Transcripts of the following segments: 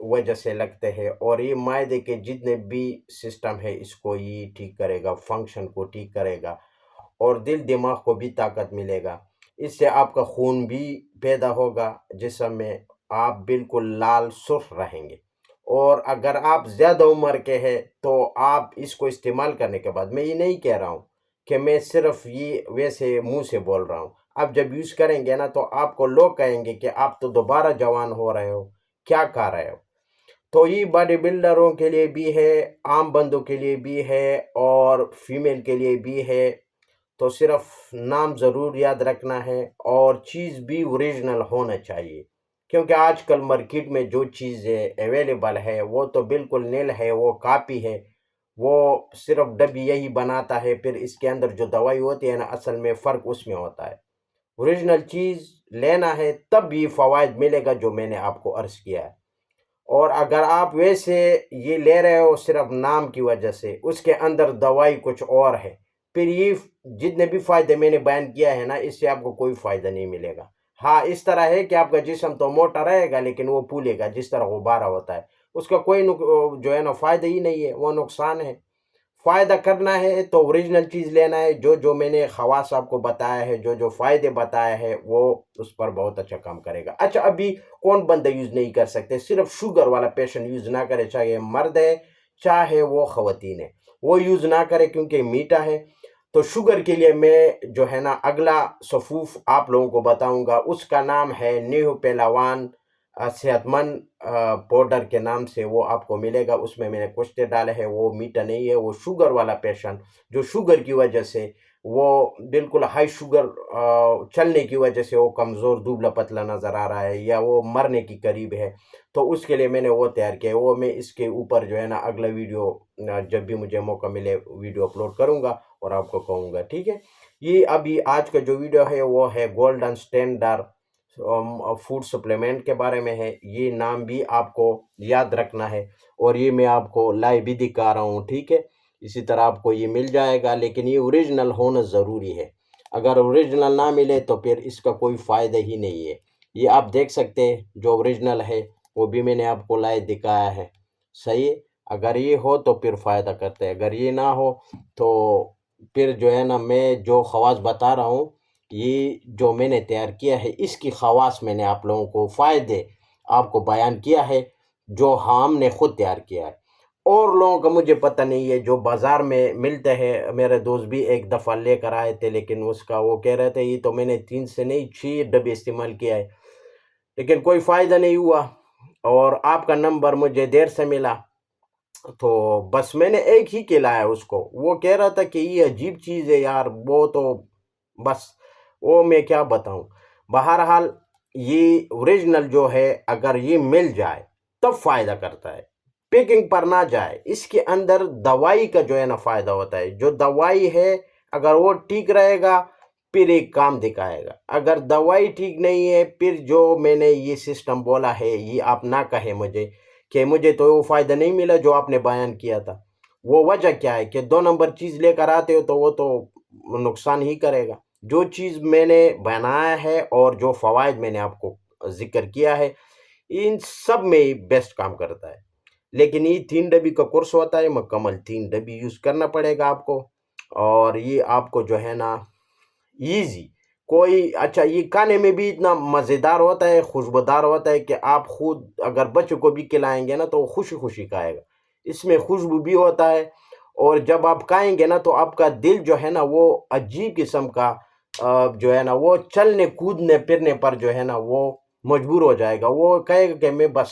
وجہ سے لگتے ہیں، اور یہ معدے کے جتنے بھی سسٹم ہے اس کو یہ ٹھیک کرے گا، فنکشن کو ٹھیک کرے گا، اور دل دماغ کو بھی طاقت ملے گا۔ اس سے آپ کا خون بھی پیدا ہوگا جسم میں، آپ بالکل لال سرخ رہیں گے۔ اور اگر آپ زیادہ عمر کے ہیں تو آپ اس کو استعمال کرنے کے بعد، میں یہ نہیں کہہ رہا ہوں کہ میں صرف یہ ویسے منہ سے بول رہا ہوں، آپ جب یوز کریں گے نا تو آپ کو لوگ کہیں گے کہ آپ تو دوبارہ جوان ہو رہے ہو، کیا کر رہے ہو۔ تو یہ باڈی بلڈروں کے لیے بھی ہے، عام بندوں کے لیے بھی ہے، اور فیمیل کے لیے بھی ہے۔ تو صرف نام ضرور یاد رکھنا ہے، اور چیز بھی اوریجنل ہونا چاہیے، کیونکہ آج کل مارکیٹ میں جو چیزیں اویلیبل ہے وہ تو بالکل نیل ہے، وہ کاپی ہے، وہ صرف ڈبی یہی بناتا ہے، پھر اس کے اندر جو دوائی ہوتی ہے نا اصل میں فرق اس میں ہوتا ہے۔ اوریجنل چیز لینا ہے تب یہ فوائد ملے گا جو میں نے آپ کو عرض کیا ہے۔ اور اگر آپ ویسے یہ لے رہے ہو صرف نام کی وجہ سے، اس کے اندر دوائی کچھ اور ہے، پھر یہ جتنے بھی فائدے میں نے بیان کیا ہے نا اس سے آپ کو کوئی فائدہ نہیں ملے گا۔ ہاں اس طرح ہے کہ آپ کا جسم تو موٹا رہے گا لیکن وہ پھولے گا، جس طرح غبارہ ہوتا ہے، اس کا کوئی جو ہے نا فائدہ ہی نہیں ہے، وہ نقصان ہے۔ فائدہ کرنا ہے تو اوریجنل چیز لینا ہے، جو میں نے خواص آپ کو بتایا ہے، جو فائدے بتایا ہے وہ اس پر بہت اچھا کام کرے گا۔ اچھا، ابھی کون بندہ یوز نہیں کر سکتے؟ صرف شوگر والا پیشنٹ یوز نہ کرے، چاہے مرد ہے چاہے وہ خواتین ہے، وہ یوز نہ کرے کیونکہ میٹھا ہے۔ تو شوگر کے لیے میں جو ہے نا اگلا صفوف آپ لوگوں کو بتاؤں گا، اس کا نام ہے نیو پیلاوان صحت مند پاؤڈر کے نام سے، وہ آپ کو ملے گا۔ اس میں نے کشتے ڈالے ہیں، وہ میٹھا نہیں ہے، وہ شوگر والا پیشنٹ جو شوگر کی وجہ سے وہ بالکل ہائی شوگر چلنے کی وجہ سے وہ کمزور دبلا پتلا نظر آ رہا ہے یا وہ مرنے کی قریب ہے، تو اس کے لیے میں نے وہ تیار کیا ہے۔ وہ میں اس کے اوپر جو ہے نا اگلا ویڈیو جب بھی مجھے موقع ملے ویڈیو اپلوڈ کروں گا اور آپ کو کہوں گا، ٹھیک ہے۔ یہ ابھی آج کا جو ویڈیو ہے وہ ہے گولڈن اسٹینڈرڈ فوڈ سپلیمنٹ کے بارے میں ہے۔ یہ نام بھی آپ کو یاد رکھنا ہے، اور یہ میں آپ کو لائیو بھی دکھا رہا ہوں، ٹھیک ہے۔ اسی طرح آپ کو یہ مل جائے گا، لیکن یہ اوریجنل ہونا ضروری ہے۔ اگر اوریجنل نہ ملے تو پھر اس کا کوئی فائدہ ہی نہیں ہے۔ یہ آپ دیکھ سکتے ہیں جو اوریجنل ہے وہ بھی میں نے آپ کو لائیو دکھایا ہے، صحیح ہے۔ اگر یہ ہو تو پھر فائدہ کرتے ہیں، اگر یہ نہ ہو تو پھر جو ہے نا میں جو خواص بتا رہا ہوں، یہ جو میں نے تیار کیا ہے اس کی خواص میں نے آپ لوگوں کو فائدے آپ کو بیان کیا ہے جو ہم نے خود تیار کیا ہے۔ اور لوگوں کا مجھے پتہ نہیں ہے، جو بازار میں ملتے ہیں، میرے دوست بھی ایک دفعہ لے کر آئے تھے، لیکن اس کا وہ کہہ رہے تھے یہ تو میں نے 3 سے نہیں 6 ڈبے استعمال کیا ہے لیکن کوئی فائدہ نہیں ہوا، اور آپ کا نمبر مجھے دیر سے ملا تو بس میں نے ایک ہی کھلایا اس کو۔ وہ کہہ رہا تھا کہ یہ عجیب چیز ہے یار، وہ تو بس وہ میں کیا بتاؤں۔ بہرحال یہ اوریجنل جو ہے اگر یہ مل جائے تب فائدہ کرتا ہے، پیکنگ پر نہ جائے۔ اس کے اندر دوائی کا جو ہے نا فائدہ ہوتا ہے، جو دوائی ہے اگر وہ ٹھیک رہے گا پھر ایک کام دکھائے گا، اگر دوائی ٹھیک نہیں ہے پھر جو میں نے یہ سسٹم بولا ہے یہ آپ نہ کہے مجھے کہ مجھے تو وہ فائدہ نہیں ملا جو آپ نے بیان کیا تھا۔ وہ وجہ کیا ہے کہ 2 نمبر چیز لے کر آتے ہو تو وہ تو نقصان ہی کرے گا۔ جو چیز میں نے بنایا ہے اور جو فوائد میں نے آپ کو ذکر کیا ہے ان سب میں بیسٹ کام کرتا ہے۔ لیکن یہ 3 ڈبی کا کورس ہوتا ہے، مکمل 3 ڈبی یوز کرنا پڑے گا آپ کو، اور یہ آپ کو جو ہے نا ایزی کوئی اچھا، یہ کھانے میں بھی اتنا مزیدار ہوتا ہے، خوشبودار ہوتا ہے کہ آپ خود اگر بچوں کو بھی کھلائیں گے نا تو وہ خوشی خوشی کھائے گا۔ اس میں خوشبو بھی ہوتا ہے، اور جب آپ کھائیں گے نا تو آپ کا دل جو ہے نا وہ عجیب قسم کا جو ہے نا وہ چلنے کودنے پھرنے پر جو ہے نا وہ مجبور ہو جائے گا، وہ کہے گا کہ میں بس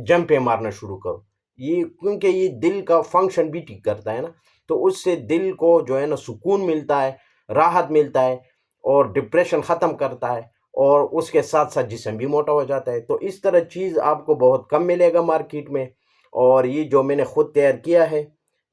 جمپیں مارنا شروع کروں۔ یہ کیونکہ یہ دل کا فنکشن بھی ٹھیک کرتا ہے نا، تو اس سے دل کو جو ہے نا سکون ملتا ہے، راحت ملتا ہے، اور ڈپریشن ختم کرتا ہے، اور اس کے ساتھ ساتھ جسم بھی موٹا ہو جاتا ہے۔ تو اس طرح چیز آپ کو بہت کم ملے گا مارکیٹ میں، اور یہ جو میں نے خود تیار کیا ہے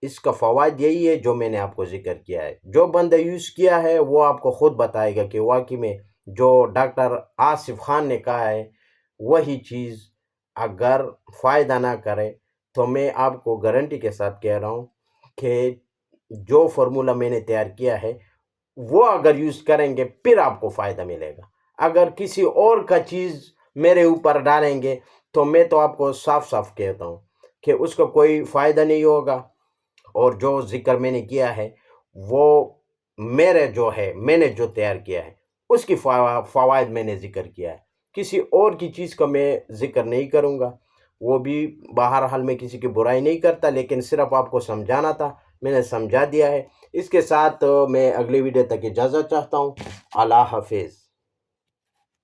اس کا فوائد یہی ہے جو میں نے آپ کو ذکر کیا ہے۔ جو بندہ یوز کیا ہے وہ آپ کو خود بتائے گا کہ واقعی میں جو ڈاکٹر آصف خان نے کہا ہے وہی چیز اگر فائدہ نہ کرے تو میں آپ کو گارنٹی کے ساتھ کہہ رہا ہوں کہ جو فارمولہ میں نے تیار کیا ہے وہ اگر یوز کریں گے پھر آپ کو فائدہ ملے گا۔ اگر کسی اور کا چیز میرے اوپر ڈالیں گے تو میں تو آپ کو صاف صاف کہتا ہوں کہ اس کا کوئی فائدہ نہیں ہوگا، اور جو ذکر میں نے کیا ہے وہ میں نے جو تیار کیا ہے اس کی فوائد میں نے ذکر کیا ہے، کسی اور کی چیز کا میں ذکر نہیں کروں گا۔ وہ بھی بہرحال میں کسی کی برائی نہیں کرتا، لیکن صرف آپ کو سمجھانا تھا، میں نے سمجھا دیا ہے۔ اس کے ساتھ میں اگلی ویڈیو تک اجازت چاہتا ہوں۔ اللہ حافظ۔